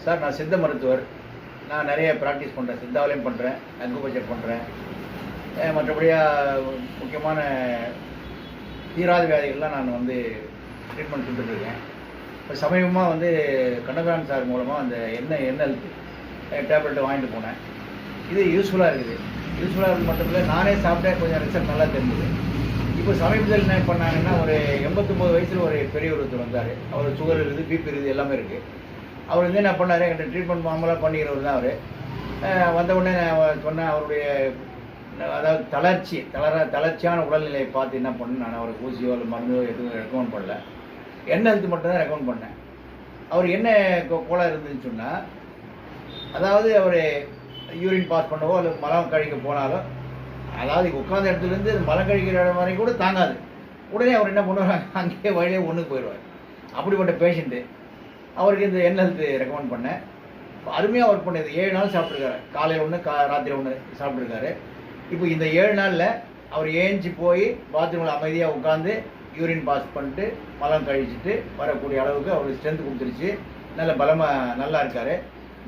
Sir நான் சித்த மருத்துவர். நான் நிறைய ப்ராக்டிஸ் பண்ணுறேன். சித்தாவிலையும் பண்ணுறேன், அக்குபஞ்சர் பண்ணுறேன். மற்றபடியாக முக்கியமான தீராத வியாதிகள்லாம் நான் வந்து ட்ரீட்மெண்ட் கொடுத்துட்ருக்கேன். இப்போ சமீபமாக வந்து கண்ணபிரான் சார் மூலமாக அந்த எண்ணெய் டேப்லெட்டை வாங்கிட்டு போனேன். இது யூஸ்ஃபுல்லாக இருக்குது. யூஸ்ஃபுல்லாக இருக்குது மட்டும் இல்லை, நானே சாப்பிட்டேன், கொஞ்சம் ரிசல்ட் நல்லா தெரிஞ்சுது. இப்போ சமீபத்தில் என்ன பண்ணாங்கன்னா, ஒரு 89 வயசில் ஒரு பெரிய ஒருத்தர் வந்தார். அவர் சுகர் இருக்குது, பிபி இருக்குது, எல்லாமே இருக்குது. அவர் வந்து என்ன பண்ணார், என்கிட்ட ட்ரீட்மெண்ட் மாமூலாக பண்ணிக்கிறவர் தான் அவர். வந்த உடனே நான் சொன்னேன், அவருடைய அதாவது தளர்ச்சியான உடல்நிலையை பார்த்து என்ன பண்ணேன், நான் அவருக்கு ஊசியோ இல்லை மருந்தோ எதுவும் ரெக்கமெண்ட் பண்ணல. எண்ணெய் ஹெல்த்து மட்டும் தான் ரெக்கமெண்ட் பண்ணேன். அவர் என்ன கோளாறு இருந்துன்னு சொன்னால், அதாவது அவர் யூரின் பாஸ் பண்ணவோ இல்லை மலம் கழிக்க போனாலும், அதாவது உட்காந்த இடத்துலேருந்து மலம் கழிக்கிற இடம் வரைக்கும் கூட தாங்காது. உடனே அவர் என்ன பண்ணுவாங்க, அங்கேயே வழியே ஒன்றுக்கு போயிடுவார். அப்படிப்பட்ட பேஷண்ட்டு. அவருக்கு இந்த எண்ணெய் ஹெல்த்து ரெக்கமெண்ட் பண்ணேன். அருமையாக ஒர்க் பண்ணது. 7 நாள் சாப்பிட்ருக்காரு. காலையில் ஒன்று, ராத்திரி ஒன்று சாப்பிட்ருக்காரு. இப்போ இந்த 7 நாளில் அவர் ஏஞ்சி போய் பாத்ரூமில் அமைதியாக உட்காந்து யூரின் பாஸ் பண்ணிட்டு மலம் கழிச்சிட்டு வரக்கூடிய அளவுக்கு அவருக்கு ஸ்ட்ரென்த் கொடுத்துருச்சு. நல்ல பலமாக நல்லா இருக்கார்.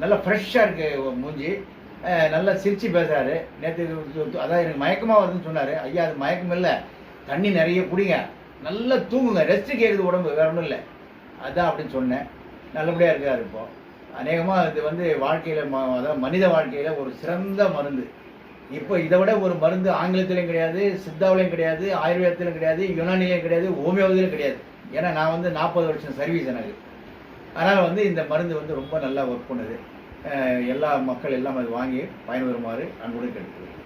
நல்லா ஃப்ரெஷ்ஷாக இருக்குது மூஞ்சி. நல்லா சிரித்து பேசுகிறாரு. நேற்று அதான் எனக்கு மயக்கமாக வருதுன்னு சொன்னார். ஐயா அது மயக்கம் இல்லை, தண்ணி நிறைய குடிங்க, நல்லா தூங்குங்க, ரெஸ்ட்டு கேட்குது உடம்பு, வேற ஒன்றும் இல்லை, அதுதான் அப்படின்னு சொன்னேன். நல்லபடியாக இருக்கார். இப்போது அநேகமாக இது வந்து வாழ்க்கையில் அதாவது மனித வாழ்க்கையில் ஒரு சிறந்த மருந்து. இப்போ இதை விட ஒரு மருந்து ஆங்கிலத்திலையும் கிடையாது, சித்தாவிலையும் கிடையாது, ஆயுர்வேதத்திலும் கிடையாது, யுனானிலையும் கிடையாது, ஹோமியோபதியிலும் கிடையாது. ஏன்னா நான் வந்து 40 வருஷம் சர்வீஸ் எனக்கு. அதனால் வந்து இந்த மருந்து வந்து ரொம்ப நல்லா ஒர்க் பண்ணுது. எல்லா மக்கள் எல்லாம் அது வாங்கி பயன்பெறுமாறு அன்போடு கேட்டுக்கிறேன்.